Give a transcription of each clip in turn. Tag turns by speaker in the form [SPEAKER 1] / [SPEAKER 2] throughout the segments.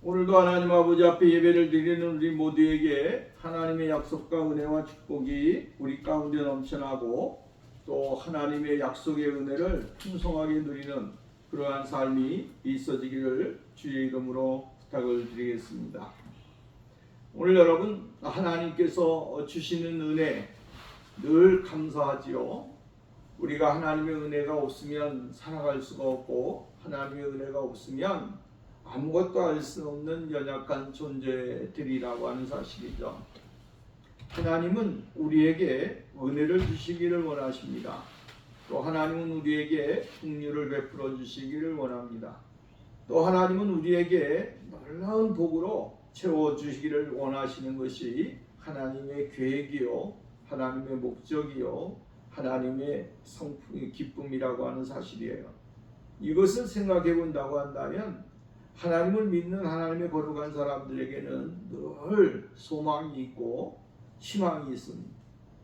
[SPEAKER 1] 오늘도 하나님 아버지 앞에 예배를 드리는 우리 모두에게 하나님의 약속과 은혜와 축복이 우리 가운데 넘쳐나고 또 하나님의 약속의 은혜를 풍성하게 누리는 그러한 삶이 있어지기를 주의 이름으로 부탁을 드리겠습니다. 오늘 여러분, 하나님께서 주시는 은혜 늘 감사하지요. 우리가 하나님의 은혜가 없으면 살아갈 수가 없고, 하나님의 은혜가 없으면 아무것도 알 수 없는 연약한 존재들이라고 하는 사실이죠. 하나님은 우리에게 은혜를 주시기를 원하십니다. 또 하나님은 우리에게 긍휼을 베풀어 주시기를 원합니다. 또 하나님은 우리에게 놀라운 복으로 채워주시기를 원하시는 것이 하나님의 계획이요, 하나님의 목적이요, 하나님의 기쁨이라고 하는 사실이에요. 이것을 생각해 본다고 한다면 하나님을 믿는 하나님의 거룩한 사람들에게는 늘 소망이 있고 희망이 있습니다.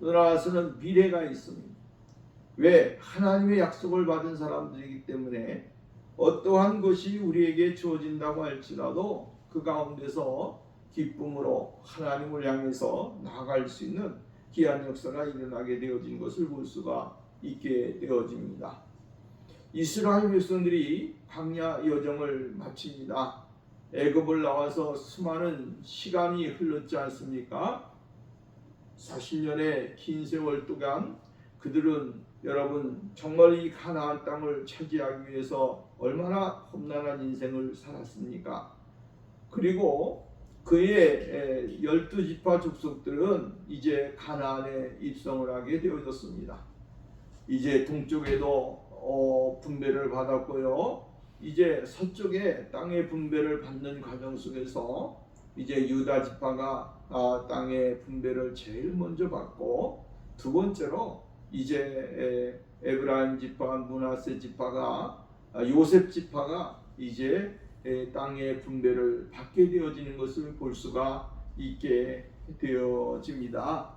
[SPEAKER 1] 떠나서는 미래가 있습니다. 왜? 하나님의 약속을 받은 사람들이기 때문에 어떠한 것이 우리에게 주어진다고 할지라도 그 가운데서 기쁨으로 하나님을 향해서 나아갈 수 있는 귀한 역사가 일어나게 되어진 것을 볼 수가 있게 되어집니다. 이스라엘 백성들이 광야 여정을 마칩니다. 애굽을 나와서 수많은 시간이 흘렀지 않습니까? 40년의 긴 세월 동안 그들은 여러분 정말 이 가나안 땅을 차지하기 위해서 얼마나 험난한 인생을 살았습니까? 그리고 그의 12지파 족속들은 이제 가나안에 입성을 하게 되어졌습니다. 이제 동쪽에도 분배를 받았고요. 이제 서쪽에 땅의 분배를 받는 과정 속에서 이제 유다 지파가 땅의 분배를 제일 먼저 받고, 두 번째로 이제 에브라임 지파, 므낫세 지파가, 요셉 지파가 이제 땅의 분배를 받게 되어지는 것을 볼 수가 있게 되어집니다.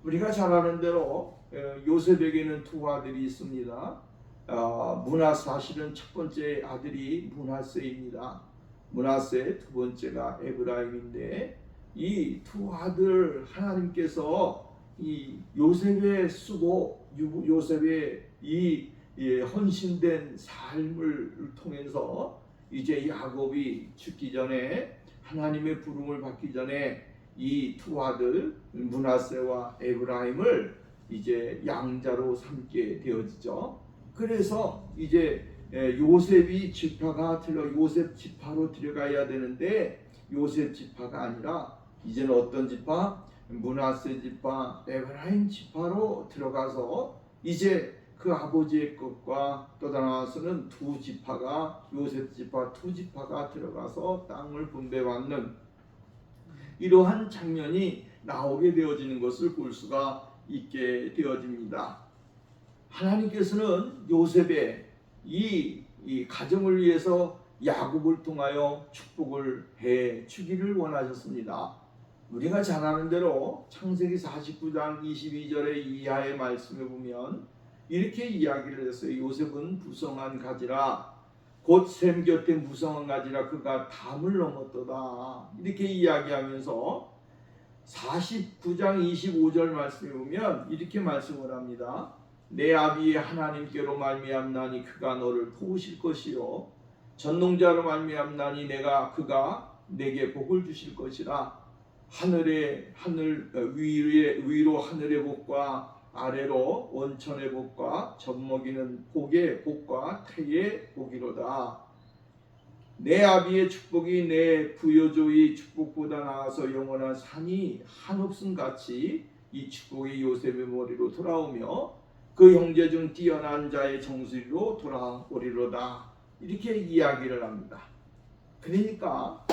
[SPEAKER 1] 우리가 잘 아는 대로 요셉에게는 두 아들이 있습니다. 사실은 첫 번째 아들이 므낫세입니다. 므낫세, 두 번째가 에브라임인데, 이 두 아들 하나님께서 이 요셉의 수고, 요셉의 이 헌신된 삶을 통해서 이제 야곱이 죽기 전에, 하나님의 부름을 받기 전에 이 두 아들 므낫세와 에브라임을 이제 양자로 삼게 되어지죠. 그래서 이제 요셉 지파로 들어가야 되는데, 요셉 지파가 아니라 이제는 어떤 지파? 므낫세 지파, 에브라임 지파로 들어가서 이제 그 아버지의 것과 또 나와서는 두 지파가, 요셉 지파 두 지파가 들어가서 땅을 분배받는 이러한 장면이 나오게 되어지는 것을 볼 수가 있게 되어집니다. 하나님께서는 요셉의 이 가정을 위해서 야곱을 통하여 축복을 해 주기를 원하셨습니다. 우리가 잘 아는 대로 창세기 49장 22절의 이하의 말씀에 보면 이렇게 이야기를 했어요. 요셉은 무성한 가지라, 곧 샘 곁에 무성한 가지라 그가 담을 넘었도다. 이렇게 이야기하면서 49장 25절 말씀에 보면 이렇게 말씀을 합니다. 내 아비의 하나님께로 말미암나니 그가 너를 도우실 것이요, 전농자로 말미암나니 그가 내게 복을 주실 것이라. 위로 하늘의 복과 아래로 원천의 복과 젖먹이는 복의 복과 태의 복이로다. 내 아비의 축복이 내 부여조의 축복보다 나아서 영원한 산이 한옥순 같이 이 축복이 요셉의 머리로 돌아오며 그 형제 중 뛰어난 자의 정수리로 돌아오리로다. 이렇게 이야기를 합니다. 그러니까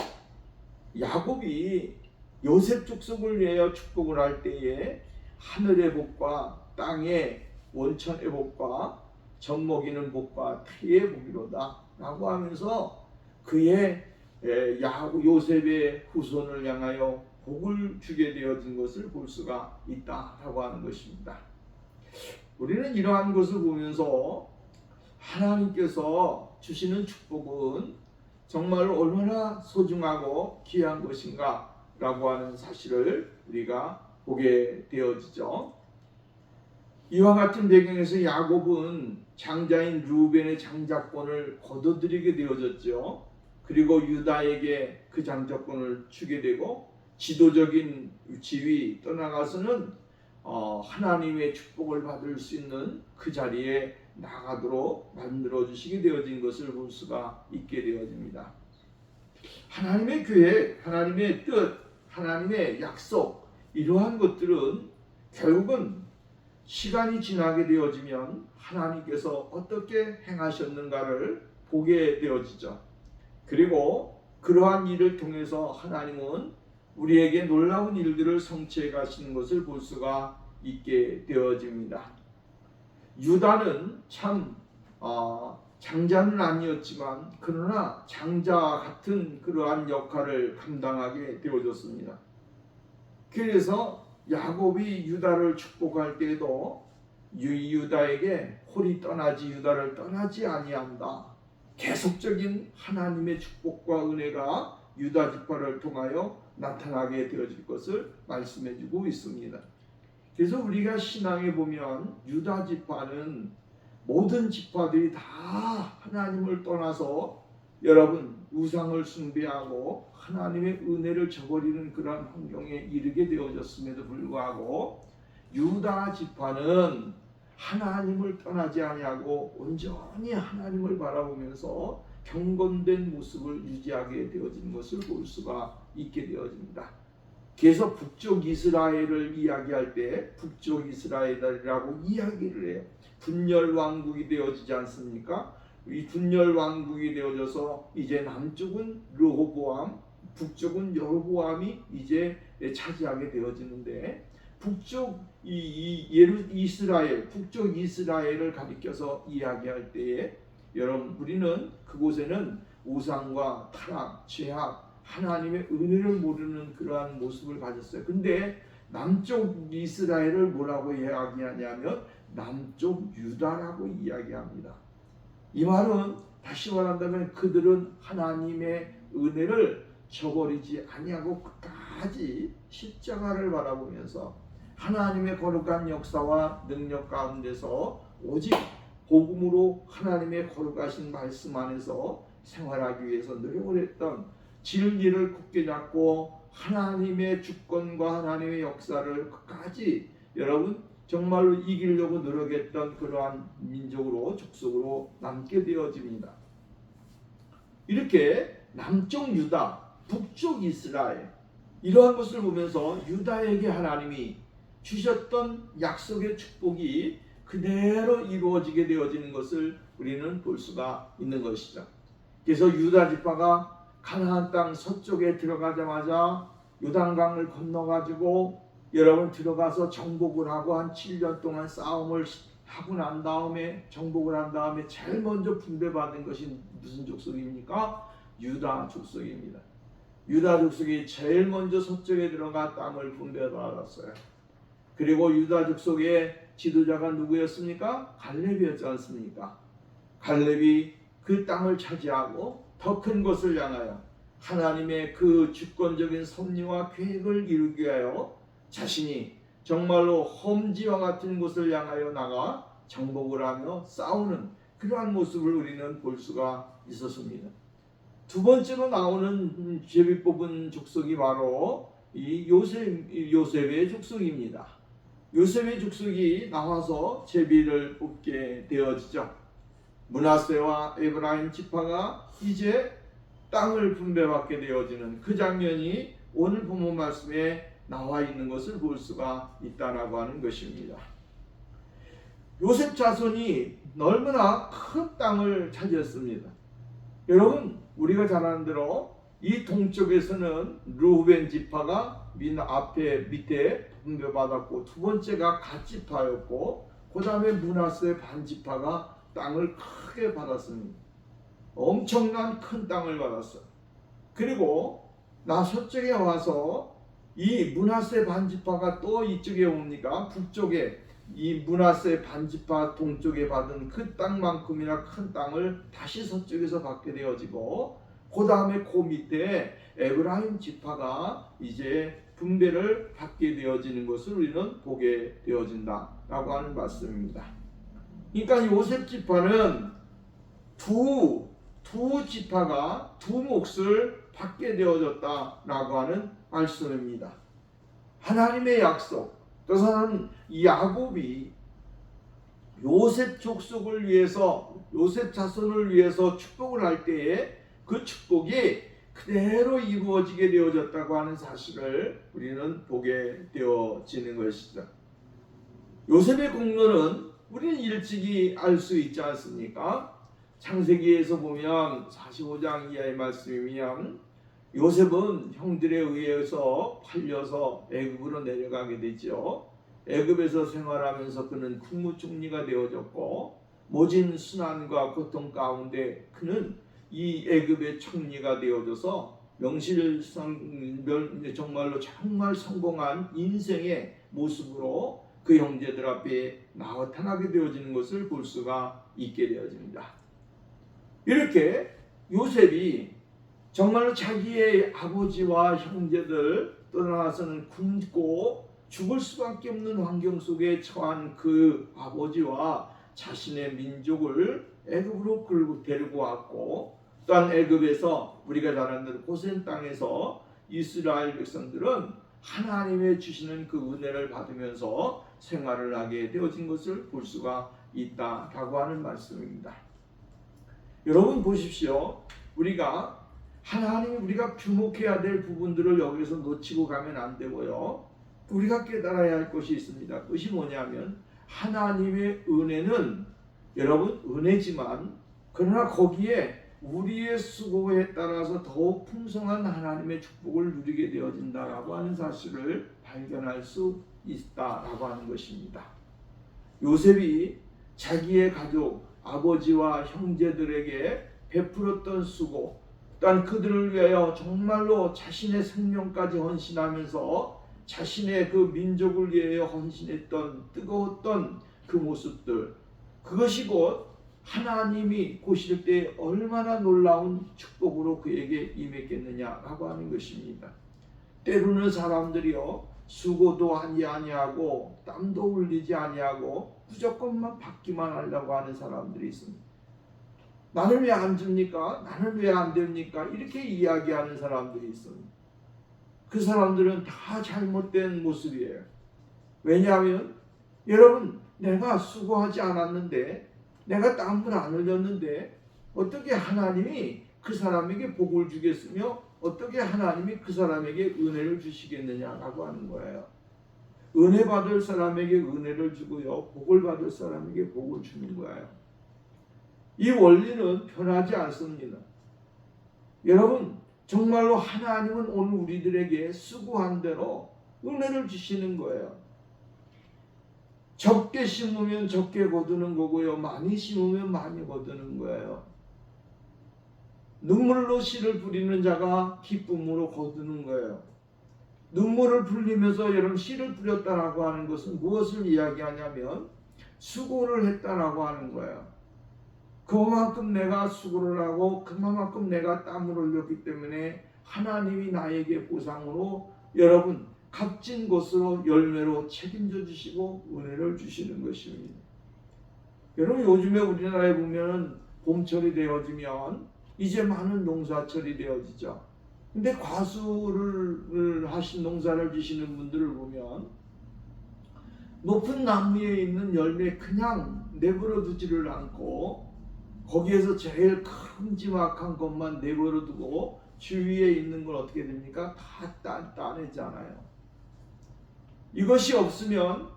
[SPEAKER 1] 야곱이 요셉 족속을 위하여 축복을 할 때에 하늘의 복과 땅의 원천의 복과 젖먹이는 복과 태의 복이로다 라고 하면서 그의 요셉의 후손을 향하여 복을 주게 되어진 것을 볼 수가 있다라고 하는 것입니다. 우리는 이러한 것을 보면서 하나님께서 주시는 축복은 정말로 얼마나 소중하고 귀한 것인가 라고 하는 사실을 우리가 보게 되어지죠. 이와 같은 배경에서 야곱은 장자인 루벤의 장자권을 거둬들이게 되어졌죠. 그리고 유다에게 그 장자권을 주게 되고 지도적인 지위 떠나가서는 하나님의 축복을 받을 수 있는 그 자리에 나가도록 만들어 주시게 되어진 것을 볼 수가 있게 되어집니다. 하나님의 계획, 하나님의 뜻, 하나님의 약속, 이러한 것들은 결국은 시간이 지나게 되어지면 하나님께서 어떻게 행하셨는가를 보게 되어지죠. 그리고 그러한 일을 통해서 하나님은 우리에게 놀라운 일들을 성취해 가시는 것을 볼 수가 있게 되어집니다. 유다는 참 장자는 아니었지만 그러나 장자 같은 그러한 역할을 감당하게 되어졌습니다. 그래서 야곱이 유다를 축복할 때에도 유다에게 홀이 떠나지 유다를 떠나지 아니한다. 계속적인 하나님의 축복과 은혜가 유다 지파를 통하여 나타나게 되어질 것을 말씀해주고 있습니다. 그래서 우리가 신앙에 보면 유다 지파는 모든 지파들이 다 하나님을 떠나서 여러분 우상을 숭배하고 하나님의 은혜를 저버리는 그런 환경에 이르게 되어졌음에도 불구하고 유다 지파는 하나님을 떠나지 아니하고 온전히 하나님을 바라보면서 경건된 모습을 유지하게 되어진 것을 볼 수가 있게 되어집니다. 그래서 북쪽 이스라엘을 이야기할 때 북쪽 이스라엘이라고 이야기를 해요. 분열 왕국이 되어지지 않습니까? 이 분열 왕국이 되어져서 이제 남쪽은 르호보암, 북쪽은 여로보암이 이제 차지하게 되어지는데 북쪽 이스라엘, 북쪽 이스라엘을 가리켜서 이야기할 때에 여러분 우리는 그곳에는 우상과 타락, 죄악, 하나님의 은혜를 모르는 그러한 모습을 가졌어요. 근데 남쪽 이스라엘을 뭐라고 이야기하냐면 남쪽 유다라고 이야기합니다. 이 말은 다시 말한다면 그들은 하나님의 은혜를 저버리지 아니하고 끝까지 십자가를 바라보면서 하나님의 거룩한 역사와 능력 가운데서 오직 복음으로 하나님의 거룩하신 말씀 안에서 생활하기 위해서 노력을 했던 진리를 굳게 잡고 하나님의 주권과 하나님의 역사를 끝까지 여러분 정말로 이기려고 노력했던 그러한 민족으로 족속으로 남게 되어집니다. 이렇게 남쪽 유다, 북쪽 이스라엘 이러한 것을 보면서 유다에게 하나님이 주셨던 약속의 축복이 그대로 이루어지게 되어지는 것을 우리는 볼 수가 있는 것이죠. 그래서 유다 지파가 가나안 땅 서쪽에 들어가자마자 요단강을 건너가지고 여러분 들어가서 정복을 하고 한 7년 동안 싸움을 하고 난 다음에 정복을 한 다음에 제일 먼저 분배받은 것이 무슨 족속입니까? 유다 족속입니다. 유다 족속이 제일 먼저 서쪽에 들어가 땅을 분배받았어요. 그리고 유다 족속의 지도자가 누구였습니까? 갈렙이었지 않습니까? 갈렙이 그 땅을 차지하고 더 큰 것을 향하여 하나님의 그 주권적인 섭리와 계획을 이루기 위하여 자신이 정말로 험지와 같은 곳을 향하여 나가 정복을 하며 싸우는 그러한 모습을 우리는 볼 수가 있었습니다. 두 번째로 나오는 제비 뽑은 족속이 바로 이 요셉의 족속입니다. 요셉의 족속이 나와서 제비를 뽑게 되어지죠. 므낫세와 에브라임 지파가 이제 땅을 분배받게 되어지는 그 장면이 오늘 본문 말씀에 나와 있는 것을 볼 수가 있다라고 하는 것입니다. 요셉 자손이 얼마나 큰 땅을 차지했습니다. 여러분 우리가 잘 아는 대로 이 동쪽에서는 르우벤 지파가 밑에 분배받았고 두 번째가 갓 지파였고 그 다음에 므낫세 반 지파가 땅을 크게 받았습니다. 엄청난 큰 땅을 받았어요. 그리고 서쪽에 와서 이 므낫세 반 지파가 또 이쪽에 옵니까? 북쪽에 이 므낫세 반 지파 동쪽에 받은 그 땅만큼이나 큰 땅을 다시 서쪽에서 받게 되어지고 그 다음에 그 밑에 에브라임 지파가 이제 분배를 받게 되어지는 것을 우리는 보게 되어진다라고 하는 말씀입니다. 그러니까 요셉 지파는 두 지파가 두 몫을 받게 되어졌다라고 하는 말씀입니다. 하나님의 약속, 그래서는 야곱이 요셉 족속을 위해서, 요셉 자손을 위해서 축복을 할 때에 그 축복이 그대로 이루어지게 되어졌다고 하는 사실을 우리는 보게 되어지는 것이죠. 요셉의 공로는 우리는 일찍이 알 수 있지 않습니까? 창세기에서 보면 45장 이하의 말씀이면 요셉은 형들에 의해서 팔려서 애굽으로 내려가게 되죠. 애굽에서 생활하면서 그는 국무총리가 되어졌고, 모진 순환과 고통 가운데 그는 이 애굽의 총리가 되어져서 정말 성공한 인생의 모습으로 그 형제들 앞에 나타나게 되어지는 것을 볼 수가 있게 되어집니다. 이렇게 요셉이 정말로 자기의 아버지와 형제들 떠나서는 굶고 죽을 수밖에 없는 환경 속에 처한 그 아버지와 자신의 민족을 애굽으로 끌고 데리고 왔고, 또한 애굽에서 우리가 잘 아는 고센 땅에서 이스라엘 백성들은 하나님의 주시는 그 은혜를 받으면서 생활을 하게 되어진 것을 볼 수가 있다라고 하는 말씀입니다. 여러분 보십시오. 우리가 주목해야 될 부분들을 여기서 놓치고 가면 안 되고요. 우리가 깨달아야 할 것이 있습니다. 그것이 뭐냐면 하나님의 은혜는 여러분 은혜지만, 그러나 거기에 우리의 수고에 따라서 더욱 풍성한 하나님의 축복을 누리게 되어진다라고 하는 사실을 발견할 수 있다라고 하는 것입니다. 요셉이 자기의 가족, 아버지와 형제들에게 베풀었던 수고, 또한 그들을 위하여 정말로 자신의 생명까지 헌신하면서 자신의 그 민족을 위하여 헌신했던 뜨거웠던 그 모습들, 그것이 곧 하나님이 보실 때 얼마나 놀라운 축복으로 그에게 임했겠느냐라고 하는 것입니다. 때로는 사람들이요, 수고도 하지 아니하고 땀도 흘리지 아니하고 무조건만 받기만 하려고 하는 사람들이 있습니다. 나는 왜 안 줍니까? 나는 왜 안 됩니까? 이렇게 이야기하는 사람들이 있습니다. 그 사람들은 다 잘못된 모습이에요. 왜냐하면 여러분, 내가 수고하지 않았는데, 내가 땀을 안 흘렸는데 어떻게 하나님이 그 사람에게 복을 주겠으며 어떻게 하나님이 그 사람에게 은혜를 주시겠느냐라고 하는 거예요. 은혜 받을 사람에게 은혜를 주고요, 복을 받을 사람에게 복을 주는 거예요. 이 원리는 변하지 않습니다. 여러분, 정말로 하나님은 오늘 우리들에게 수고한 대로 은혜를 주시는 거예요. 적게 심으면 적게 거두는 거고요, 많이 심으면 많이 거두는 거예요. 눈물로 씨를 뿌리는 자가 기쁨으로 거두는 거예요. 눈물을 흘리면서 여러분 씨를 뿌렸다라고 하는 것은 무엇을 이야기하냐면 수고를 했다라고 하는 거예요. 그만큼 내가 수고를 하고 그만큼 내가 땀을 흘렸기 때문에 하나님이 나에게 보상으로 여러분 값진 것으로 열매로 책임져 주시고 은혜를 주시는 것입니다. 여러분, 요즘에 우리나라에 보면 봄철이 되어지면 이제 많은 농사철이 되어지죠. 근데 과수를 하신 농사를 지시는 분들을 보면 높은 나무에 있는 열매 그냥 내버려 두지를 않고 거기에서 제일 큼지막한 것만 내버려 두고 주위에 있는 걸 어떻게 됩니까? 다 따내잖아요. 이것이 없으면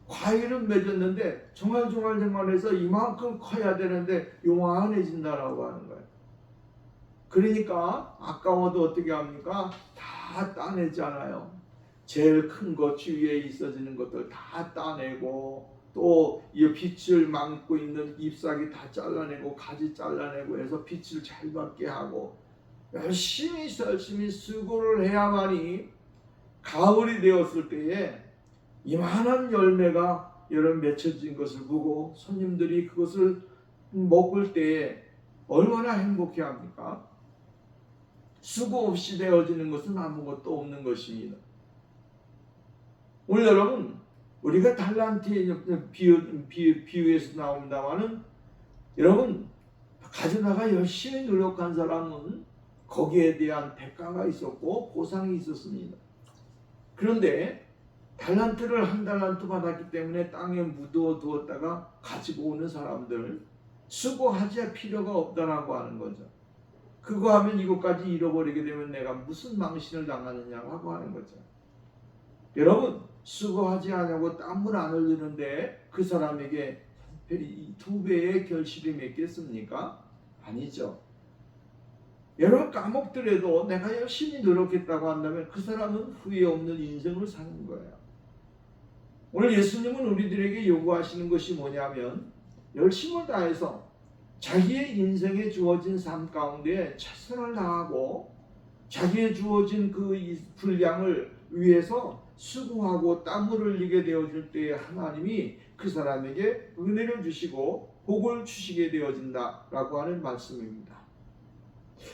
[SPEAKER 1] 과일은 맺었는데 종알종알해서 이만큼 커야 되는데 요만해진다라고 하는 거예요. 그러니까 아까워도 어떻게 합니까? 다 따내잖아요. 제일 큰 것 주위에 있어지는 것들 다 따내고, 또 이 빛을 막고 있는 잎사귀 다 잘라내고 가지 잘라내고 해서 빛을 잘 받게 하고 열심히 수고를 해야만이 가을이 되었을 때에 이만한 열매가 여러분 맺혀진 것을 보고 손님들이 그것을 먹을 때에 얼마나 행복해 합니까? 수고 없이 되어지는 것은 아무것도 없는 것입니다. 오늘 여러분, 우리가 달란트의 비유에서 나옵니다마는, 여러분, 가져다가 열심히 노력한 사람은 거기에 대한 대가가 있었고 보상이 있었습니다. 그런데 달란트를 한 달란트 받았기 때문에 땅에 묻어 두었다가 가지고 오는 사람들, 수고하지 필요가 없다라고 하는 거죠. 그거 하면 이것까지 잃어버리게 되면 내가 무슨 망신을 당하느냐고 하는 거죠. 여러분, 수고하지 않냐고 땀을 안 흘리는데 그 사람에게 2배의 결실이 맺겠습니까? 아니죠. 여러분, 까먹더라도 내가 열심히 노력했다고 한다면 그 사람은 후회 없는 인생을 사는 거예요. 오늘 예수님은 우리들에게 요구하시는 것이 뭐냐면, 열심을 다해서 자기의 인생에 주어진 삶 가운데 최선을 다하고 자기의 주어진 그 분량을 위해서 수고하고 땀을 흘리게 되어질 때에 하나님이 그 사람에게 은혜를 주시고 복을 주시게 되어진다라고 하는 말씀입니다.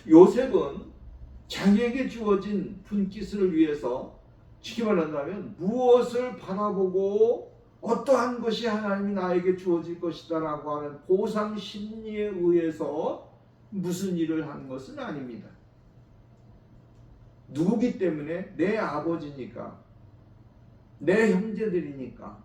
[SPEAKER 1] 요셉은 자기에게 주어진 분깃을 위해서, 쉽게 말한다면 무엇을 바라보고 어떠한 것이 하나님이 나에게 주어질 것이다 라고 하는 보상 심리에 의해서 무슨 일을 한 것은 아닙니다. 누구기 때문에? 내 아버지니까, 내 형제들이니까.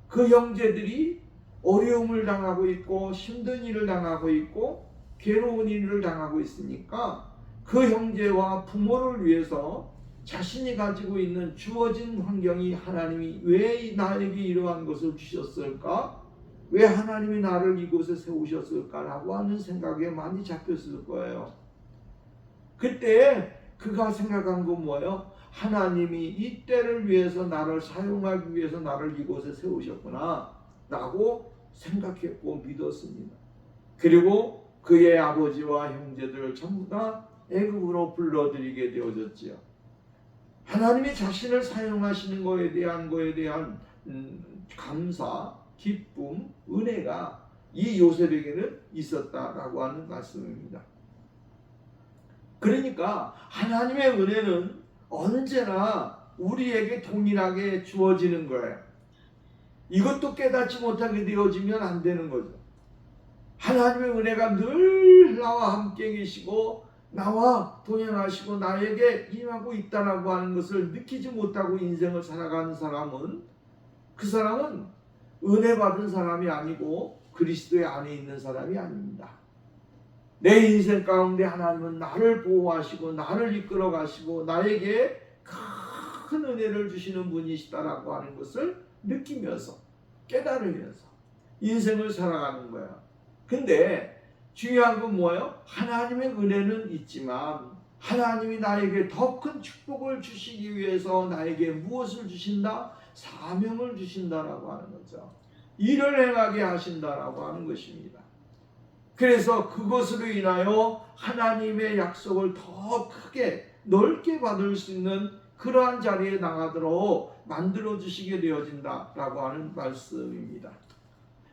[SPEAKER 1] 그 형제들이 어려움을 당하고 있고 힘든 일을 당하고 있고 괴로운 일을 당하고 있으니까 그 형제와 부모를 위해서 자신이 가지고 있는 주어진 환경이, 하나님이 왜 나에게 이러한 것을 주셨을까? 왜 하나님이 나를 이곳에 세우셨을까라고 하는 생각에 많이 잡혔을 거예요. 그때 그가 생각한 건 뭐예요? 하나님이 이 때를 위해서 나를 사용하기 위해서 나를 이곳에 세우셨구나 라고 생각했고 믿었습니다. 그리고 그의 아버지와 형제들을 전부 다 애굽으로 불러들이게 되어졌지요. 하나님이 자신을 사용하시는 것에 대한 감사, 기쁨, 은혜가 이 요셉에게는 있었다라고 하는 말씀입니다. 그러니까 하나님의 은혜는 언제나 우리에게 동일하게 주어지는 거예요. 이것도 깨닫지 못하게 되어지면 안 되는 거죠. 하나님의 은혜가 늘 나와 함께 계시고 나와 동행하시고 나에게 임하고 있다라고 하는 것을 느끼지 못하고 인생을 살아가는 사람은, 그 사람은 은혜 받은 사람이 아니고 그리스도의 안에 있는 사람이 아닙니다. 내 인생 가운데 하나님은 나를 보호하시고 나를 이끌어 가시고 나에게 큰 은혜를 주시는 분이시다라고 하는 것을 느끼면서 깨달으면서 인생을 살아가는 거야. 근데 중요한 건 뭐예요? 하나님의 은혜는 있지만 하나님이 나에게 더 큰 축복을 주시기 위해서 나에게 무엇을 주신다? 사명을 주신다라고 하는 거죠. 일을 행하게 하신다라고 하는 것입니다. 그래서 그것으로 인하여 하나님의 약속을 더 크게 넓게 받을 수 있는 그러한 자리에 나가도록 만들어 주시게 되어진다라고 하는 말씀입니다.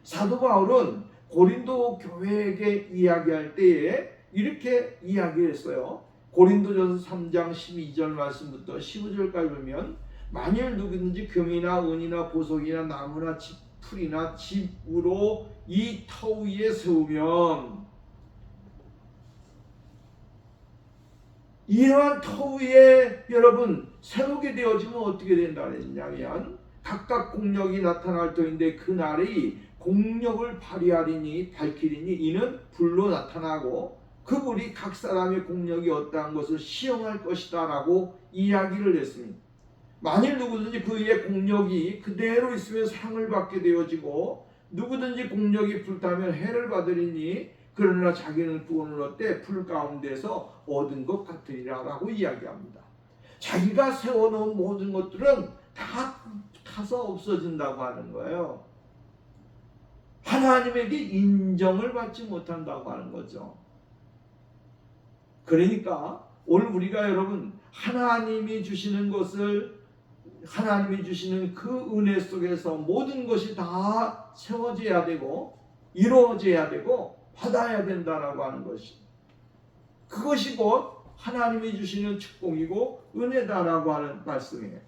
[SPEAKER 1] 사도 바울은 고린도 교회에게 이야기할 때에 이렇게 이야기했어요. 고린도전서 3장 12절 말씀부터 15절까지 보면, 만일 누구든지 금이나 은이나 보석이나 나무나 풀이나 집으로 이 터 위에 세우면, 이러한 터 위에 여러분 세우게 되어지면 어떻게 된다 그랬냐면, 각각 공력이 나타날 터인데 그 날이 공력을 밝히리니 이는 불로 나타나고 그 불이 각 사람의 공력이 어떠한 것을 시험할 것이다 라고 이야기를 했습니다. 만일 누구든지 그의 공력이 그대로 있으면 상을 받게 되어지고 누구든지 공력이 불타면 해를 받으리니 그러나 자기는 구원을 얻되 불 가운데서 얻은 것 같으리라 라고 이야기합니다. 자기가 세워놓은 모든 것들은 다 타서 없어진다고 하는 거예요. 하나님에게 인정을 받지 못한다고 하는 거죠. 그러니까 오늘 우리가 여러분 하나님이 주시는 것을, 하나님이 주시는 그 은혜 속에서 모든 것이 다 세워져야 되고 이루어져야 되고 받아야 된다라고 하는 것이, 그것이 곧 하나님이 주시는 축복이고 은혜다라고 하는 말씀이에요.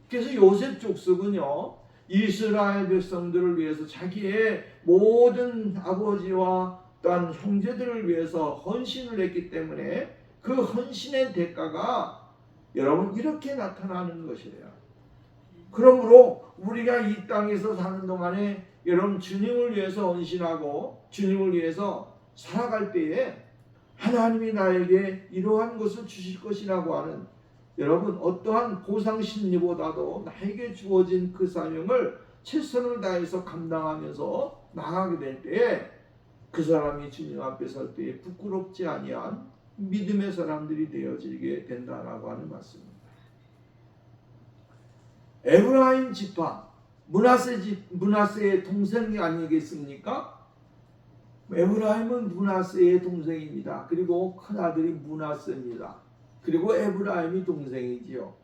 [SPEAKER 1] 그래서 요셉 족속은요, 이스라엘 백성들을 위해서 자기의 모든 아버지와 또한 형제들을 위해서 헌신을 했기 때문에 그 헌신의 대가가 여러분 이렇게 나타나는 것이에요. 그러므로 우리가 이 땅에서 사는 동안에 여러분 주님을 위해서 헌신하고 주님을 위해서 살아갈 때에 하나님이 나에게 이러한 것을 주실 것이라고 하는 여러분 어떠한 보상 심리보다도 나에게 주어진 그 사명을 최선을 다해서 감당하면서 나가게 될 때에 그 사람이 주님 앞에 설 때에 부끄럽지 아니한 믿음의 사람들이 되어지게 된다라고 하는 말씀입니다. 에브라임 지파 므낫세의 동생이 아니겠습니까? 에브라임은 므낫세의 동생입니다. 그리고 큰아들이 므낫세입니다. 그리고 에브라임이 동생이지요.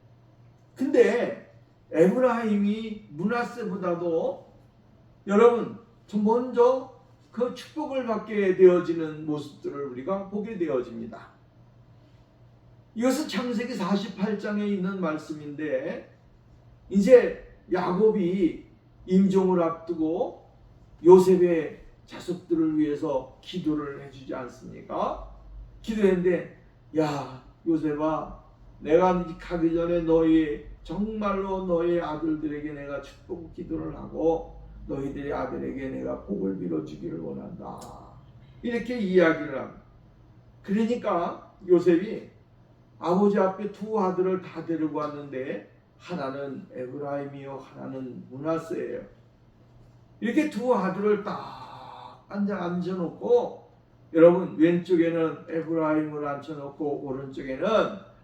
[SPEAKER 1] 근데 에브라임이 므낫세보다도 여러분 먼저 그 축복을 받게 되어지는 모습들을 우리가 보게 되어집니다. 이것은 창세기 48장에 있는 말씀인데 이제 야곱이 임종을 앞두고 요셉의 자손들을 위해서 기도를 해주지 않습니까? 기도했는데 야 요셉아, 내가 가기 전에 정말로 너희 아들들에게 내가 축복 기도를 하고 너희들의 아들에게 내가 복을 빌어주기를 원한다. 이렇게 이야기를 합니다. 그러니까 요셉이 아버지 앞에 두 아들을 다 데리고 왔는데 하나는 에브라임이요 하나는 므낫세예요. 이렇게 두 아들을 딱 앉혀놓고 여러분 왼쪽에는 에브라임을 앉혀놓고 오른쪽에는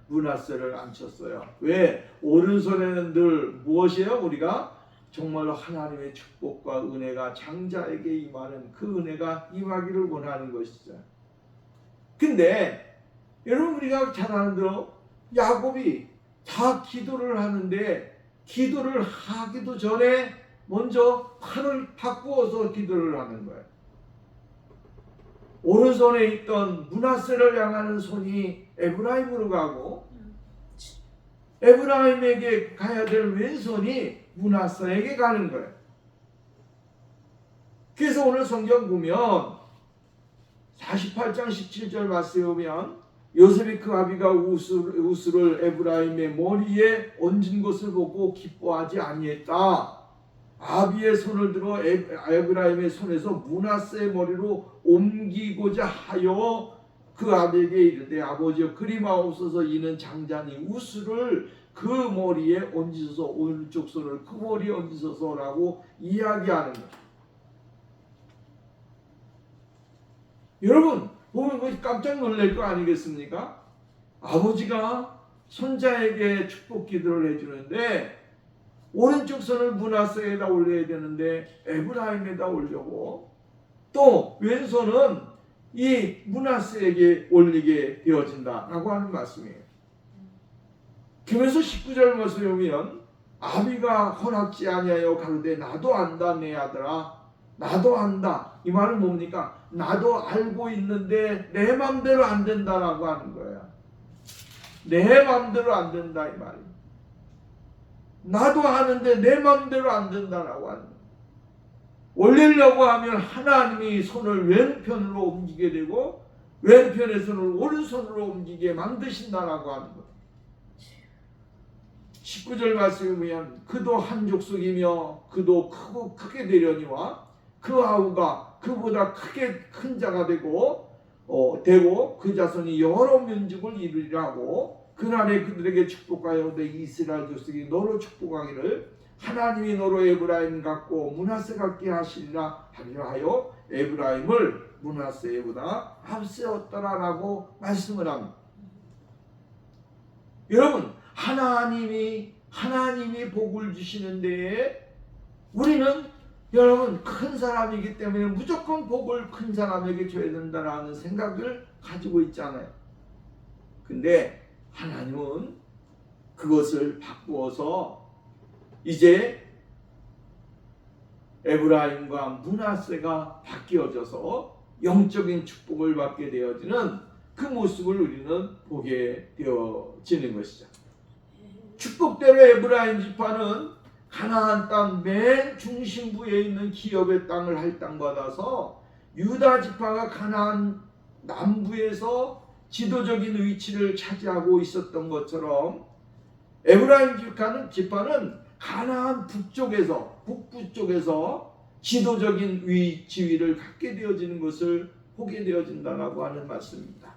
[SPEAKER 1] 므낫세를 앉혔어요. 왜? 오른손에는 늘 무엇이에요? 우리가 정말로 하나님의 축복과 은혜가 장자에게 임하는 그 은혜가 임하기를 원하는 것이죠. 근데 여러분 우리가 잘 아는 대로 야곱이 다 기도를 하는데 기도를 하기도 전에 먼저 팔을 바꾸어서 기도를 하는 거예요. 오른손에 있던 므낫세를 향하는 손이 에브라임으로 가고 에브라임에게 가야 될 왼손이 므낫세에게 가는 거예요. 그래서 오늘 성경 보면 48장 17절 말씀에 보면 요셉이 그 아비가 우스를 에브라임의 머리에 얹은 것을 보고 기뻐하지 아니했다. 아비의 손을 들어 에브라임의 손에서 므낫세의 머리로 옮기고자 하여 그 아비에게 이르되 아버지여 그리마옵소서 이는 장자니 우스를 그 머리에 얹으소서 오른쪽 손을 그 머리에 얹으소서라고 이야기하는 거예요. 여러분 보면 깜짝 놀랄 거 아니겠습니까? 아버지가 손자에게 축복 기도를 해주는데 오른쪽 손을 므낫세에다 올려야 되는데 에브라임에다 올려고 또 왼손은 이 므낫세에게 올리게 되어진다라고 하는 말씀이에요. 그러면서 19절 말씀에 보면 아비가 허락지 아니하여 가로되 나도 안다 내 아들아 나도 안다. 이 말은 뭡니까? 나도 알고 있는데 내 맘대로 안 된다라고 하는 거야. 내 맘대로 안 된다 이 말이에요. 나도 아는데 내 맘대로 안 된다라고 하는 거야. 올리려고 하면 하나님이 손을 왼편으로 옮기게 되고 왼편의 손을 오른손으로 옮기게 만드신다라고 하는 거야. 19절 말씀에 보면 그도 한 족속이며 그도 크게 되려니와 그 아우가 그보다 크게 큰 자가 되고 그 자손이 여러 민족을 이루리라 하고 그날에 그들에게 축복하여되 이스라엘 족속이 너로 축복하기를 하나님이 너로 에브라임 같고 므낫세 같게 하시리라 하리라 하여 에브라임을 므낫세보다 앞세웠더라라고 말씀을 합니다. 여러분 하나님이 복을 주시는 데에 우리는 여러분 큰 사람이기 때문에 무조건 복을 큰 사람에게 줘야 된다라는 생각을 가지고 있잖아요. 근데 하나님은 그것을 바꾸어서 이제 에브라임과 므낫세가 바뀌어져서 영적인 축복을 받게 되어지는 그 모습을 우리는 보게 되어지는 것이죠. 축복대로 에브라임 지파는 가나안 땅 맨 중심부에 있는 기업의 땅을 할당받아서 유다 지파가 가나안 남부에서 지도적인 위치를 차지하고 있었던 것처럼 에브라임 지파는 가나안 북부 쪽에서 지도적인 지위를 갖게 되어지는 것을 보게 되어진다라고 하는 말씀입니다.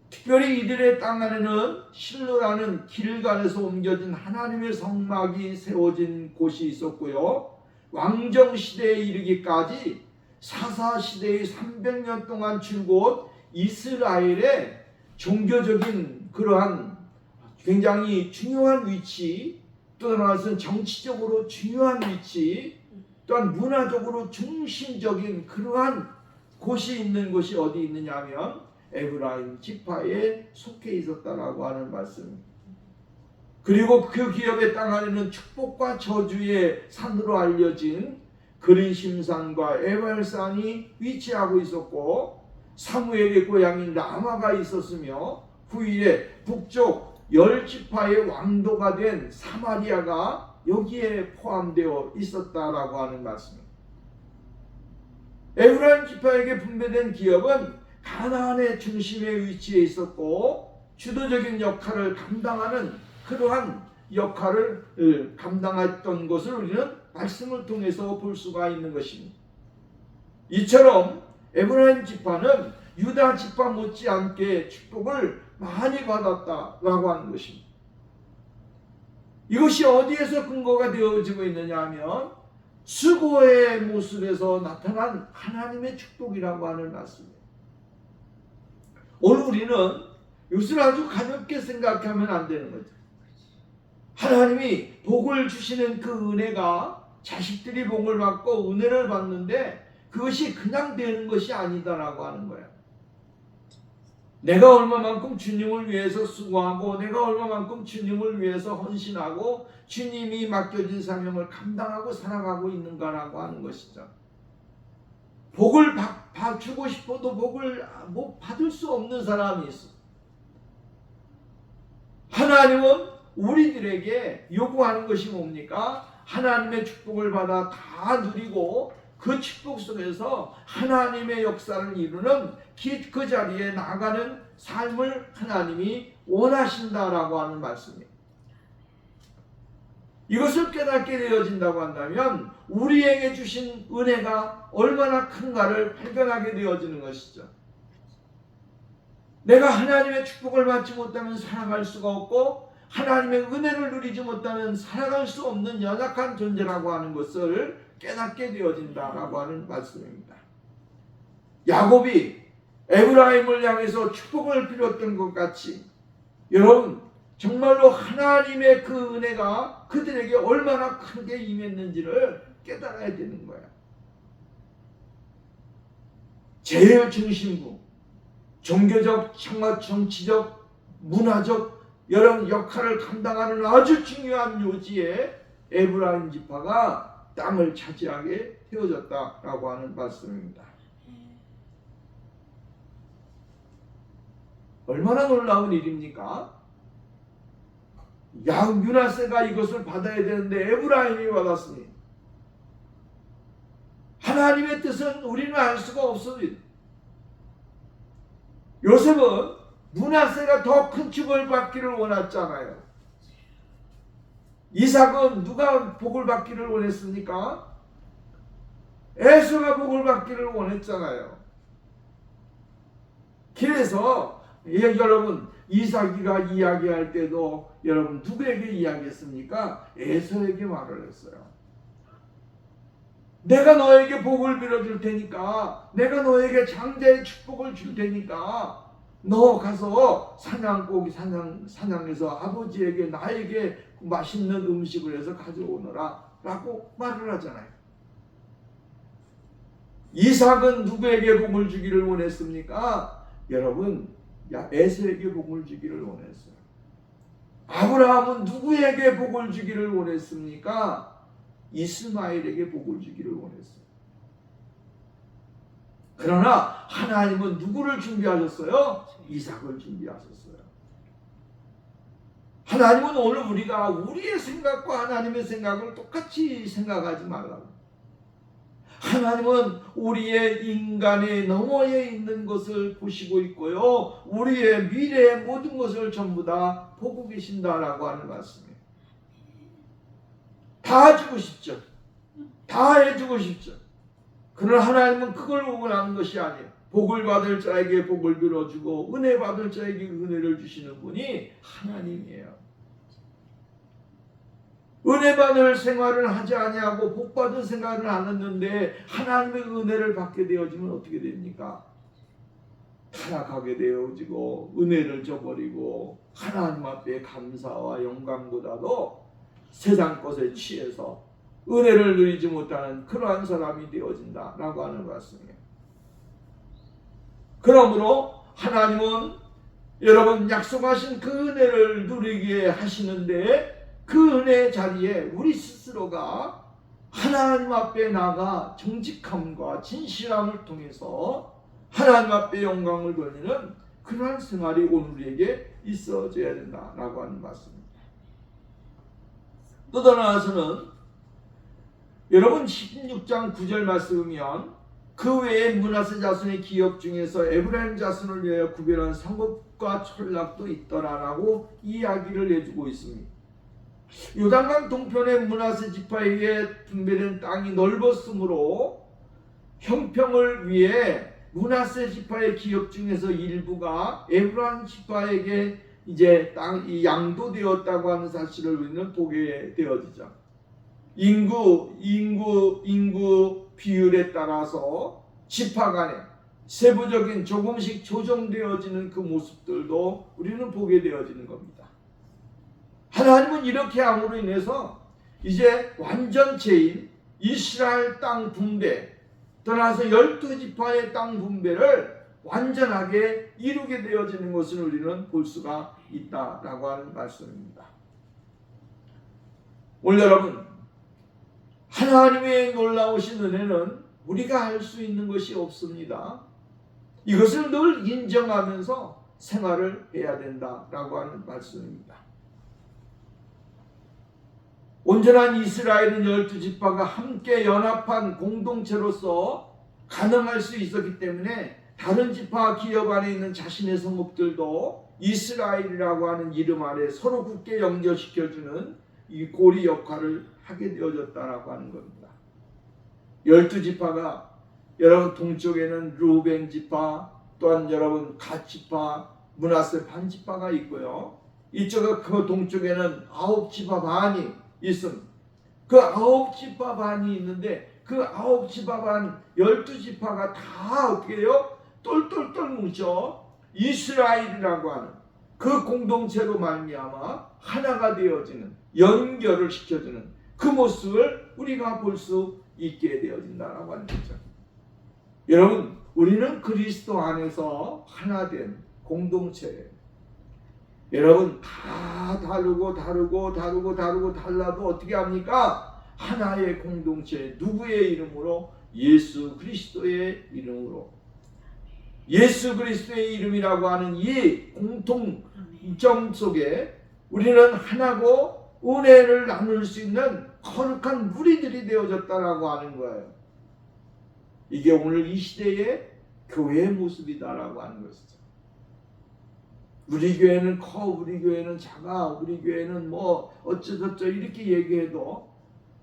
[SPEAKER 1] 특별히 이들의 땅 안에는 실로라는 길갈에서 옮겨진 하나님의 성막이 세워진 곳이 있었고요. 왕정시대에 이르기까지 사사시대의 300년 동안 줄곧 이스라엘의 종교적인 그러한 굉장히 중요한 위치, 또 하나는 정치적으로 중요한 위치, 또한 문화적으로 중심적인 그러한 곳이 있는 곳이 어디 있느냐 하면 에브라임 지파에 속해 있었다라고 하는 말씀입니다. 그리고 그 기업의 땅 안에는 축복과 저주의 산으로 알려진 그린심산과 에발산이 위치하고 있었고 사무엘의 고향인 라마가 있었으며 후일에 북쪽 10지파의 왕도가 된 사마리아가 여기에 포함되어 있었다라고 하는 말씀입니다. 에브라임 지파에게 분배된 기업은 가나안의 중심에 위치해 있었고 주도적인 역할을 감당하는 그러한 역할을 감당했던 것을 우리는 말씀을 통해서 볼 수가 있는 것입니다. 이처럼 에브라임 지파는 유다 지파 못지않게 축복을 많이 받았다라고 하는 것입니다. 이것이 어디에서 근거가 되어지고 있느냐 하면 수고의 모습에서 나타난 하나님의 축복이라고 하는 말씀입니다. 오늘 우리는 이것을 아주 가볍게 생각하면 안 되는 거죠. 하나님이 복을 주시는 그 은혜가 자식들이 복을 받고 은혜를 받는데 그것이 그냥 되는 것이 아니다라고 하는 거예요. 내가 얼마만큼 주님을 위해서 수고하고 내가 얼마만큼 주님을 위해서 헌신하고 주님이 맡겨진 사명을 감당하고 살아가고 있는가라고 하는 것이죠. 복을 주고 싶어도 복을 못 받을 수 없는 사람이 있어. 하나님은 우리들에게 요구하는 것이 뭡니까? 하나님의 축복을 받아 다 누리고 그 축복 속에서 하나님의 역사를 이루는 그 자리에 나가는 삶을 하나님이 원하신다라고 하는 말씀이에요. 이것을 깨닫게 되어진다고 한다면 우리에게 주신 은혜가 얼마나 큰가를 발견하게 되어지는 것이죠. 내가 하나님의 축복을 받지 못하면 살아갈 수가 없고 하나님의 은혜를 누리지 못하면 살아갈 수 없는 연약한 존재라고 하는 것을 깨닫게 되어진다라고 하는 말씀입니다. 야곱이 에브라임을 향해서 축복을 빌었던 것 같이 여러분 정말로 하나님의 그 은혜가 그들에게 얼마나 크게 임했는지를 깨달아야 되는 거야. 제일 중심부, 종교적, 정치적, 문화적 여러 역할을 감당하는 아주 중요한 요지에 에브라임 지파가 땅을 차지하게 되어졌다라고 하는 말씀입니다. 얼마나 놀라운 일입니까? 므낫세가 이것을 받아야 되는데 에브라임이 받았으니 하나님의 뜻은 우리는 알 수가 없습니다. 요셉은 므낫세가 더 큰 축복을 받기를 원했잖아요. 이삭은 누가 복을 받기를 원했습니까? 에서가 복을 받기를 원했잖아요. 그래서 여러분 이삭이가 이야기할 때도 여러분 누구에게 이야기했습니까? 에서에게 말을 했어요. 내가 너에게 복을 빌어줄 테니까, 내가 너에게 장자의 축복을 줄 테니까 너 가서 사냥해서 아버지에게 나에게 맛있는 음식을 해서 가져오너라 라고 말을 하잖아요. 이삭은 누구에게 복을 주기를 원했습니까? 여러분 에서에게 복을 주기를 원했어요. 아브라함은 누구에게 복을 주기를 원했습니까? 이스마엘에게 복을 주기를 원했어요. 그러나 하나님은 누구를 준비하셨어요? 이삭을 준비하셨어요. 하나님은 오늘 우리가 우리의 생각과 하나님의 생각을 똑같이 생각하지 말라고. 하나님은 우리의 인간의 너머에 있는 것을 보시고 있고요, 우리의 미래의 모든 것을 전부 다 보고 계신다라고 하는 말씀이에요. 다 주고 싶죠. 다 해주고 싶죠. 그러나 하나님은 그걸 원하는 것이 아니에요. 복을 받을 자에게 복을 빌어주고 은혜 받을 자에게 은혜를 주시는 분이 하나님이에요. 은혜 받을 생활을 하지 아니하고 복 받은 생활을 안 했는데 하나님의 은혜를 받게 되어지면 어떻게 됩니까? 타락하게 되어지고 은혜를 저버리고 하나님 앞에 감사와 영광보다도 세상 것에 취해서 은혜를 누리지 못하는 그러한 사람이 되어진다라고 하는 말씀이에요. 그러므로 하나님은 여러분 약속하신 그 은혜를 누리게 하시는데, 그 은혜의 자리에 우리 스스로가 하나님 앞에 나가 정직함과 진실함을 통해서 하나님 앞에 영광을 돌리는 그러한 생활이 오늘 우리에게 있어져야 된다라고 하는 말씀입니다. 또 나아가서는 여러분 16장 9절 말씀이면 그 외에 므낫세 자손의 기업 중에서 에브라임 자손을 위하여 구별한 성읍과 촌락도 있더라라고 이야기를 해주고 있습니다. 요단강 동편의 므낫세 지파에게 분배된 땅이 넓었으므로 형평을 위해 므낫세 지파의 기업 중에서 일부가 에브라임 지파에게 이제 땅이 양도되었다고 하는 사실을 우리는 보게 되어지죠. 인구 비율에 따라서 지파 간에 세부적인 조금씩 조정되어지는 그 모습들도 우리는 보게 되어지는 겁니다. 하나님은 이렇게 함으로 인해서 이제 완전체인 이스라엘 땅 분배, 떠나서 12지파의 땅 분배를 완전하게 이루게 되어지는 것을 우리는 볼 수가 있다라고 하는 말씀입니다. 오늘 여러분, 하나님의 놀라우신 은혜는 우리가 할 수 있는 것이 없습니다. 이것을 늘 인정하면서 생활을 해야 된다라고 하는 말씀입니다. 온전한 이스라엘은 12지파가 함께 연합한 공동체로서 가능할 수 있었기 때문에 다른 지파 기업 안에 있는 자신의 성읍들도 이스라엘이라고 하는 이름 아래 서로 굳게 연결시켜주는 이 고리 역할을 하게 되어졌다라고 하는 겁니다. 12지파가 여러분 동쪽에는 르우벤 지파, 또한 여러분 갓 지파, 므낫세 반 지파가 있고요. 이쪽 그 동쪽에는 9지파 반이 있습니다. 그 9지파 반이 있는데 그 9지파 반 12지파가 다 어떻게 해요? 똘똘똘 뭉쳐 이스라엘이라고 하는 그 공동체로 말미암아 하나가 되어지는, 연결을 시켜주는 그 모습을 우리가 볼 수 있게 되어진다라고 하는 거죠. 여러분, 우리는 그리스도 안에서 하나된 공동체예요. 여러분, 다 다르고 달라도 어떻게 합니까? 하나의 공동체, 누구의 이름으로? 예수 그리스도의 이름으로. 예수 그리스도의 이름이라고 하는 이 공통점 속에 우리는 하나고 은혜를 나눌 수 있는 거룩한 무리들이 되어졌다라고 하는 거예요. 이게 오늘 이 시대의 교회의 모습이다라고 하는 것이죠. 우리 교회는 커, 우리 교회는 작아, 우리 교회는 뭐 어쩌저쩌 이렇게 얘기해도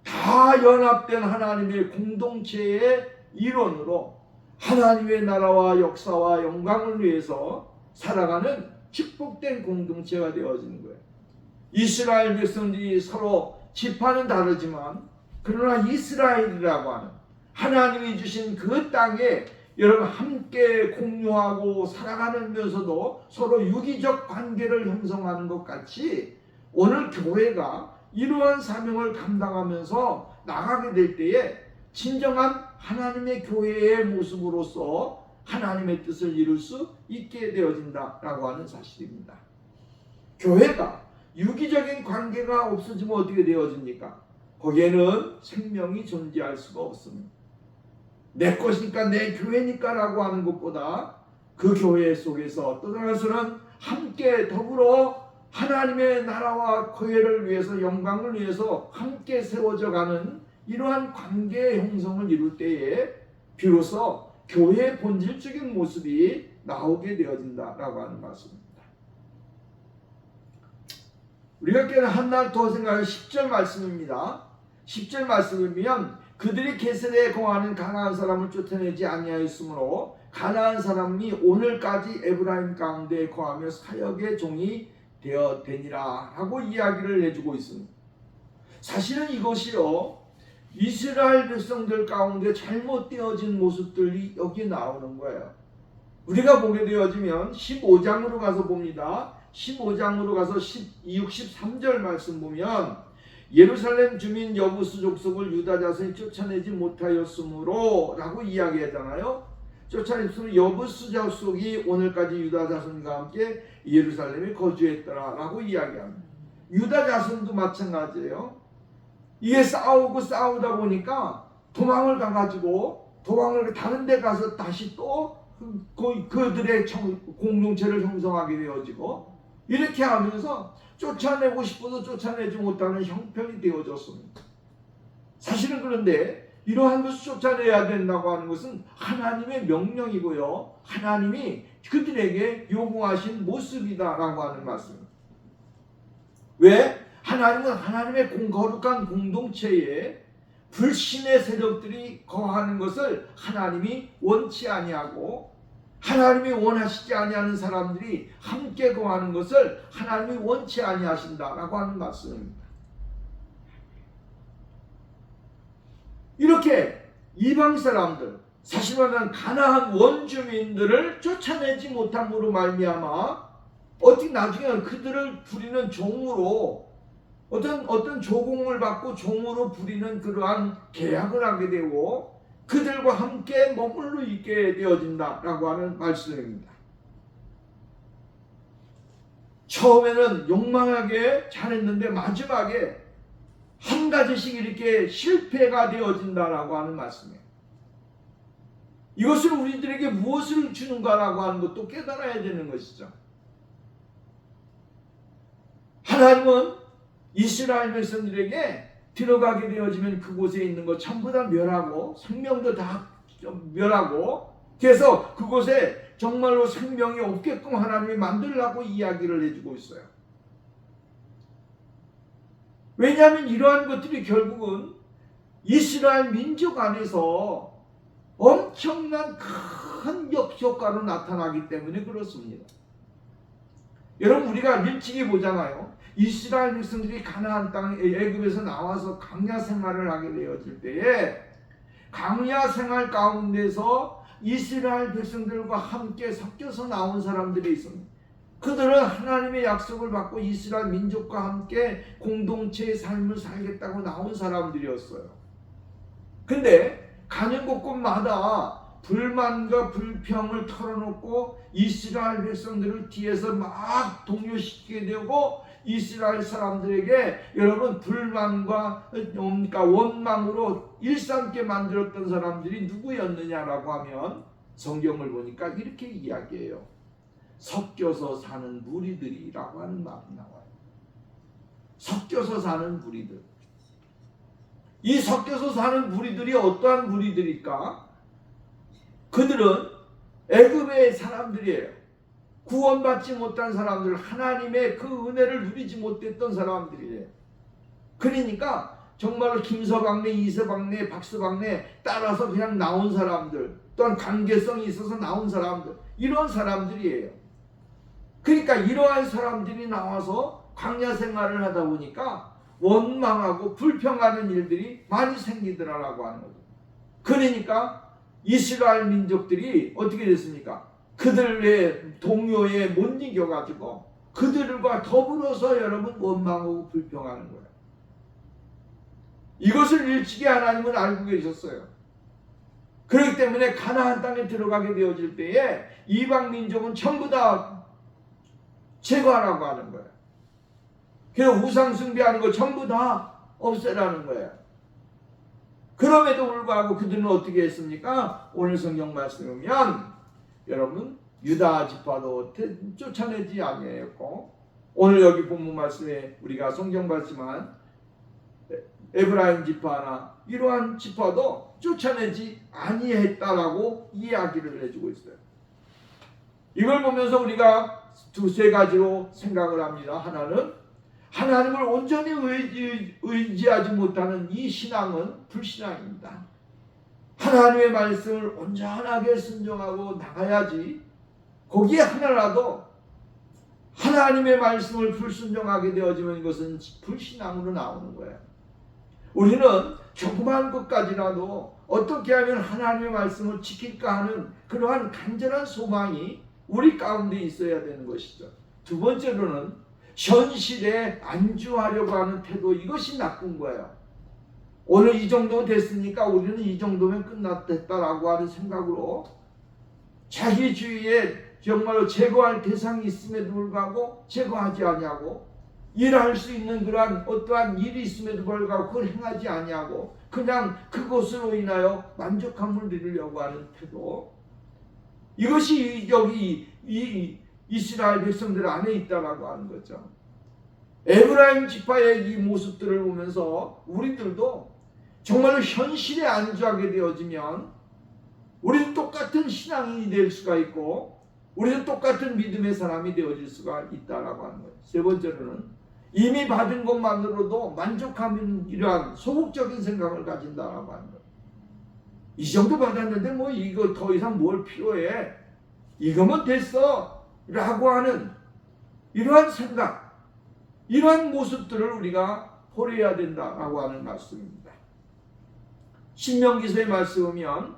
[SPEAKER 1] 다 연합된 하나님의 공동체의 일원으로 하나님의 나라와 역사와 영광을 위해서 살아가는 축복된 공동체가 되어지는 거예요. 이스라엘 백성들이 서로 지파는 다르지만 그러나 이스라엘이라고 하는 하나님이 주신 그 땅에 여러분 함께 공유하고 살아가면서도 서로 유기적 관계를 형성하는 것 같이 오늘 교회가 이러한 사명을 감당하면서 나가게 될 때에 진정한 하나님의 교회의 모습으로서 하나님의 뜻을 이룰 수 있게 되어진다라고 하는 사실입니다. 교회가 유기적인 관계가 없어지면 어떻게 되어집니까? 거기에는 생명이 존재할 수가 없습니다. 내 것이니까 내 교회니까 라고 하는 것보다 그 교회 속에서 또 다른 것은 함께 더불어 하나님의 나라와 교회를 위해서 영광을 위해서 함께 세워져 가는 이러한 관계의 형성을 이룰 때에 비로소 교회의 본질적인 모습이 나오게 되어진다라고 하는 말씀입니다. 우리가 깨는 한 날 더 생각하는 10절 말씀입니다. 10절 말씀이면 그들이 게세레에 거하는 가나안 사람을 쫓아내지 아니하였으므로 가나안 사람이 오늘까지 에브라임 가운데 거하며 사역의 종이 되어되니라 하고 이야기를 해주고 있습니다. 사실은 이것이요 이스라엘 백성들 가운데 잘못되어진 모습들이 여기 나오는 거예요. 우리가 보게 되어지면 15장으로 가서 봅니다. 15장으로 가서 13절 말씀 보면 예루살렘 주민 여부수 족속을 유다 자손이 쫓아내지 못하였으므로 라고 이야기하잖아요. 쫓아냈으면 여부수 족속이 오늘까지 유다 자손과 함께 예루살렘에 거주했더라 라고 이야기합니다. 유다 자손도 마찬가지예요. 이게 싸우다 보니까 도망을 가가지고 도망을 다른 데 가서 다시 또 그들의 공동체를 형성하게 되어지고 이렇게 하면서 쫓아내고 싶어도 쫓아내지 못하는 형편이 되어졌습니다. 사실은 그런데 이러한 것을 쫓아내야 된다고 하는 것은 하나님의 명령이고요. 하나님이 그들에게 요구하신 모습이다라고 하는 말씀입니다. 왜? 하나님은 하나님의 거룩한 공동체에 불신의 세력들이 거하는 것을 하나님이 원치 아니하고 하나님이 원하시지 아니하는 사람들이 함께 거하는 것을 하나님이 원치 아니하신다라고 하는 말씀입니다. 이렇게 이방 사람들, 사실 말하면 가나안 원주민들을 쫓아내지 못함으로 말미암아 어떻게 나중에 그들을 부리는 종으로 어떤 조공을 받고 종으로 부리는 그러한 계약을 하게 되고 그들과 함께 머물러 있게 되어진다라고 하는 말씀입니다. 처음에는 욕망하게 잘했는데 마지막에 한 가지씩 이렇게 실패가 되어진다라고 하는 말씀이에요. 이것을 우리들에게 무엇을 주는가라고 하는 것도 깨달아야 되는 것이죠. 하나님은 이스라엘 백성들에게 들어가게 되어지면 그곳에 있는 것 전부 다 멸하고 생명도 다 멸하고 그래서 그곳에 정말로 생명이 없게끔 하나님이 만들라고 이야기를 해주고 있어요. 왜냐하면 이러한 것들이 결국은 이스라엘 민족 안에서 엄청난 큰 역효과로 나타나기 때문에 그렇습니다. 여러분 우리가 일찍이 보잖아요. 이스라엘 백성들이 가나안 땅 애굽에서 나와서 광야 생활을 하게 되어질 때에 광야 생활 가운데서 이스라엘 백성들과 함께 섞여서 나온 사람들이 있습니다. 그들은 하나님의 약속을 받고 이스라엘 민족과 함께 공동체의 삶을 살겠다고 나온 사람들이었어요. 근데 가는 곳곳마다 불만과 불평을 털어놓고 이스라엘 백성들을 뒤에서 막 동요시키게 되고 이스라엘 사람들에게 여러분 불만과 그러니까 원망으로 일삼게 만들었던 사람들이 누구였느냐라고 하면 성경을 보니까 이렇게 이야기해요. 섞여서 사는 무리들이라고 하는 말이 나와요. 섞여서 사는 무리들. 이 섞여서 사는 무리들이 어떠한 무리들일까? 그들은 애굽의 사람들이에요. 구원받지 못한 사람들, 하나님의 그 은혜를 누리지 못했던 사람들이에요. 그러니까 정말로 김서방네, 이서방네, 박서방네 따라서 그냥 나온 사람들, 또한 관계성이 있어서 나온 사람들, 이런 사람들이에요. 그러니까 이러한 사람들이 나와서 광야 생활을 하다 보니까 원망하고 불평하는 일들이 많이 생기더라라고 하는 거죠. 그러니까 이스라엘 민족들이 어떻게 됐습니까? 그들의 동요에 못 이겨가지고 그들과 더불어서 여러분 원망하고 불평하는 거예요. 이것을 일찍이 하나님은 알고 계셨어요. 그렇기 때문에 가나안 땅에 들어가게 되어질 때에 이방 민족은 전부 다 제거하라고 하는 거예요. 그래서 우상 숭배하는 거 전부 다 없애라는 거예요. 그럼에도 불구하고 그들은 어떻게 했습니까? 오늘 성경 말씀에 보면 여러분 유다 지파도 쫓아내지 아니하였고, 오늘 여기 본문 말씀에 우리가 성경 봤지만 에브라임 지파나 이러한 지파도 쫓아내지 아니했다라고 이야기를 해주고 있어요. 이걸 보면서 우리가 두세 가지로 생각을 합니다. 하나는 하나님을 온전히 의지하지 못하는 이 신앙은 불신앙입니다. 하나님의 말씀을 온전하게 순종하고 나가야지, 거기에 하나라도 하나님의 말씀을 불순종하게 되어지면 이것은 불신앙으로 나오는 거예요. 우리는 조그만 것까지라도 어떻게 하면 하나님의 말씀을 지킬까 하는 그러한 간절한 소망이 우리 가운데 있어야 되는 것이죠. 두 번째로는 현실에 안주하려고 하는 태도, 이것이 나쁜 거예요. 오늘 이 정도 됐으니까 우리는 이 정도면 끝났다라고 하는 생각으로 자기주의에 정말로 제거할 대상이 있음에도 불구하고 제거하지 아니하고, 일할 수 있는 그러한 어떠한 일이 있음에도 불구하고 그걸 행하지 아니하고 그냥 그것으로 인하여 만족함을 누리려고 하는 태도, 이것이 여기 이 이스라엘 백성들 안에 있다라고 하는 거죠. 에브라임 지파의 이 모습들을 보면서 우리들도 정말로 현실에 안주하게 되어지면 우리는 똑같은 신앙인이 될 수가 있고, 우리는 똑같은 믿음의 사람이 되어질 수가 있다라고 하는 거예요. 세 번째로는 이미 받은 것만으로도 만족하는 이러한 소극적인 생각을 가진다라고 하는 거예요. 이 정도 받았는데 뭐 이거 더 이상 뭘 필요해, 이거면 됐어 라고 하는 이러한 생각, 이러한 모습들을 우리가 버려야 된다라고 하는 말씀입니다. 신명기서의 말씀 보면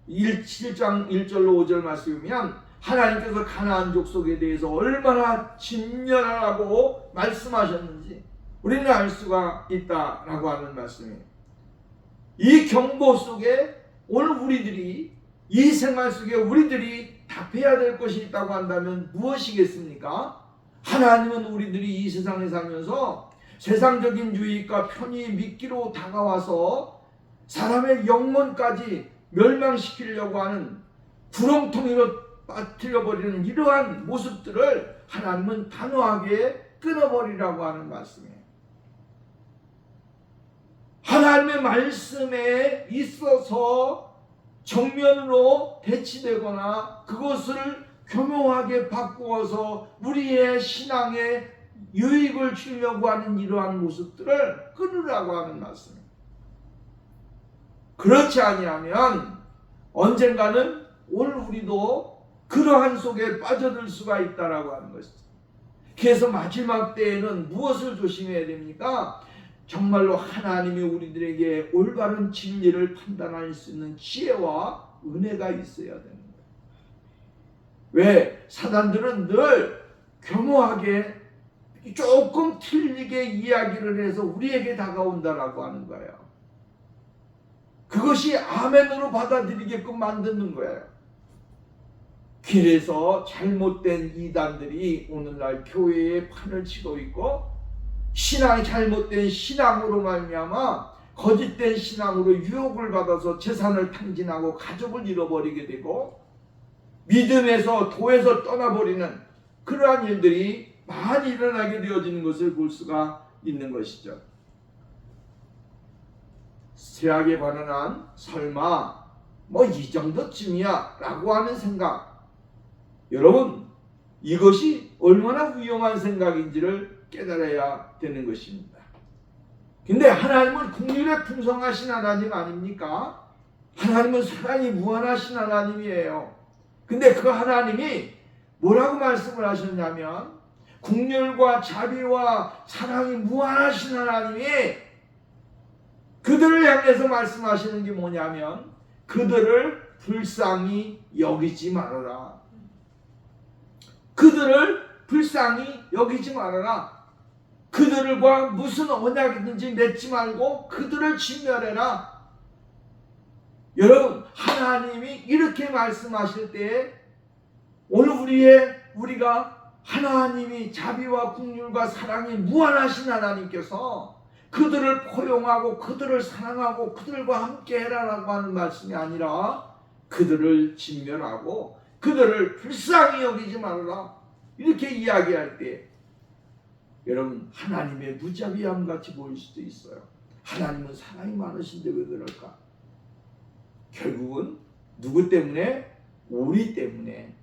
[SPEAKER 1] 7장 1절로 5절 말씀 보면 하나님께서 가나안 족속에 대해서 얼마나 진멸하라고 말씀하셨는지 우리는 알 수가 있다라고 하는 말씀이에요. 이 경고 속에 오늘 우리들이, 이 생활 속에 우리들이 답해야 될 것이 있다고 한다면 무엇이겠습니까? 하나님은 우리들이 이 세상에 살면서 세상적인 유익과 편의 믿기로 다가와서 사람의 영혼까지 멸망시키려고 하는 구렁텅이로 빠뜨려버리는 이러한 모습들을 하나님은 단호하게 끊어버리라고 하는 말씀이에요. 하나님의 말씀에 있어서 정면으로 대치되거나 그것을 교묘하게 바꾸어서 우리의 신앙에 유익을 주려고 하는 이러한 모습들을 끊으라고 하는 말씀입니다. 그렇지 아니하면 언젠가는 오늘 우리도 그러한 속에 빠져들 수가 있다라고 하는 것이죠. 그래서 마지막 때에는 무엇을 조심해야 됩니까? 정말로 하나님이 우리들에게 올바른 진리를 판단할 수 있는 지혜와 은혜가 있어야 되는 거예요. 왜? 사단들은 늘 교묘하게 조금 틀리게 이야기를 해서 우리에게 다가온다라고 하는 거예요. 그것이 아멘으로 받아들이게끔 만드는 거예요. 길에서 잘못된 이단들이 오늘날 교회에 판을 치고 있고, 신앙이 잘못된 신앙으로 말미암아 거짓된 신앙으로 유혹을 받아서 재산을 탕진하고 가족을 잃어버리게 되고 믿음에서 도에서 떠나버리는 그러한 일들이 많이 일어나게 되어지는 것을 볼 수가 있는 것이죠. 세학에 반응한 설마 뭐 이 정도쯤이야 라고 하는 생각, 여러분 이것이 얼마나 위험한 생각인지를 깨달아야 되는 것입니다. 근데 하나님은 긍휼에 풍성하신 하나님 아닙니까? 하나님은 사랑이 무한하신 하나님이에요. 근데 그 하나님이 뭐라고 말씀을 하셨냐면 긍휼과 자비와 사랑이 무한하신 하나님이 그들을 향해서 말씀하시는 게 뭐냐면 그들을 불쌍히 여기지 말아라. 그들을 불쌍히 여기지 말아라. 그들과 무슨 언약이든지 맺지 말고 그들을 진멸해라. 여러분 하나님이 이렇게 말씀하실 때에 오늘 우리가 하나님이 자비와 긍휼과 사랑이 무한하신 하나님께서 그들을 포용하고 그들을 사랑하고 그들과 함께 해라라고 하는 말씀이 아니라 그들을 진멸하고 그들을 불쌍히 여기지 말아라 이렇게 이야기할 때 여러분 하나님의 무자비함 같이 보일 수도 있어요. 하나님은 사랑이 많으신데 왜 그럴까? 결국은 누구 때문에? 우리 때문에.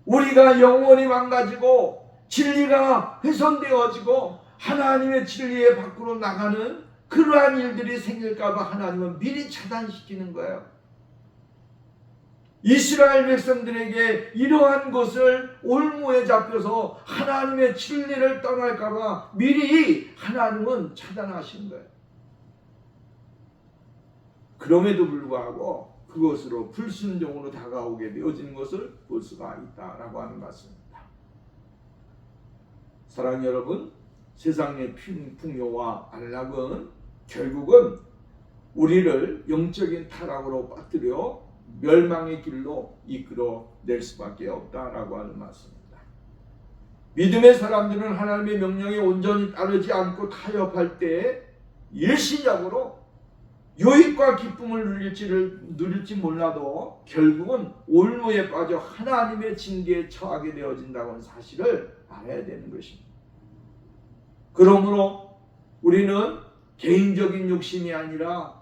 [SPEAKER 1] 우리가 영원히 망가지고 진리가 훼손되어지고 하나님의 진리의 밖으로 나가는 그러한 일들이 생길까 봐 하나님은 미리 차단시키는 거예요. 이스라엘 백성들에게 이러한 것을 올무에 잡혀서 하나님의 진리를 떠날까 봐 미리 하나님은 차단하신 거예요. 그럼에도 불구하고 그것으로 불순종으로 다가오게 되어지는 것을 볼 수가 있다라고 하는 말씀입니다. 사랑하는 여러분, 세상의 풍요와 안락은 결국은 우리를 영적인 타락으로 빠뜨려 멸망의 길로 이끌어낼 수밖에 없다라고 하는 말씀입니다. 믿음의 사람들은 하나님의 명령에 온전히 따르지 않고 타협할 때 일시적으로 유익과 기쁨을 누릴지 몰라도 결국은 올무에 빠져 하나님의 징계에 처하게 되어진다고 하는 사실을 알아야 되는 것입니다. 그러므로 우리는 개인적인 욕심이 아니라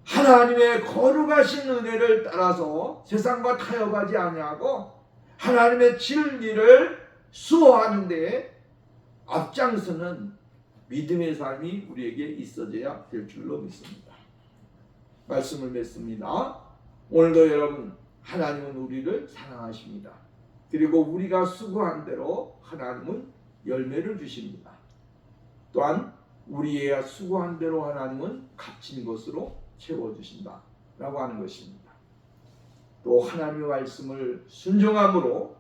[SPEAKER 1] 하나님의 거룩하신 은혜를 따라서 세상과 타협하지 아니하고 하나님의 진리를 수호하는 데 앞장서는 믿음의 삶이 우리에게 있어져야 될 줄로 믿습니다. 말씀을 맺습니다. 오늘도 여러분 하나님은 우리를 사랑하십니다. 그리고 우리가 수고한 대로 하나님은 열매를 주십니다. 또한 우리의 수고한 대로 하나님은 값진 것으로 채워주신다 라고 하는 것입니다. 또 하나님의 말씀을 순종함으로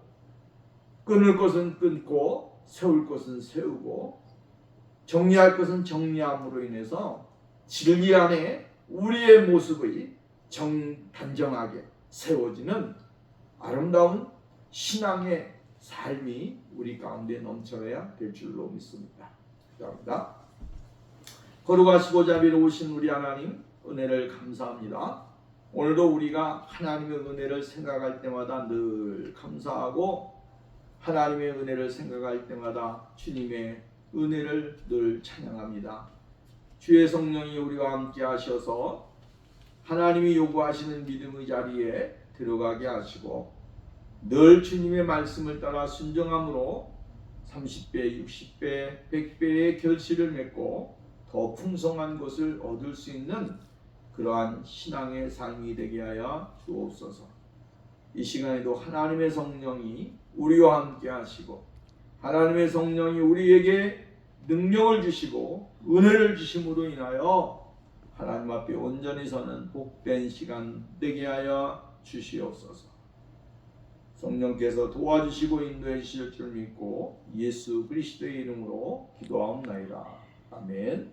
[SPEAKER 1] 끊을 것은 끊고 세울 것은 세우고 정리할 것은 정리함으로 인해서 진리 안에 우리의 모습이 단정하게 세워지는 아름다운 신앙의 삶이 우리 가운데 넘쳐야 될 줄로 믿습니다. 감사합니다. 거룩하시고 자비로우신 우리 하나님 은혜를 감사합니다. 오늘도 우리가 하나님의 은혜를 생각할 때마다 늘 감사하고 하나님의 은혜를 생각할 때마다 주님의 은혜를 늘 찬양합니다. 주의 성령이 우리와 함께 하셔서 하나님이 요구하시는 믿음의 자리에 들어가게 하시고 늘 주님의 말씀을 따라 순종함으로 30배, 60배, 100배의 결실을 맺고 더 풍성한 것을 얻을 수 있는 그러한 신앙의 삶이 되게 하여 주옵소서. 이 시간에도 하나님의 성령이 우리와 함께 하시고 하나님의 성령이 우리에게 능력을 주시고 은혜를 주심으로 인하여 하나님 앞에 온전히 서는 복된 시간 되게 하여 주시옵소서. 성령께서 도와주시고 인도해 주실 줄 믿고 예수 그리스도의 이름으로 기도하옵나이다. 아멘.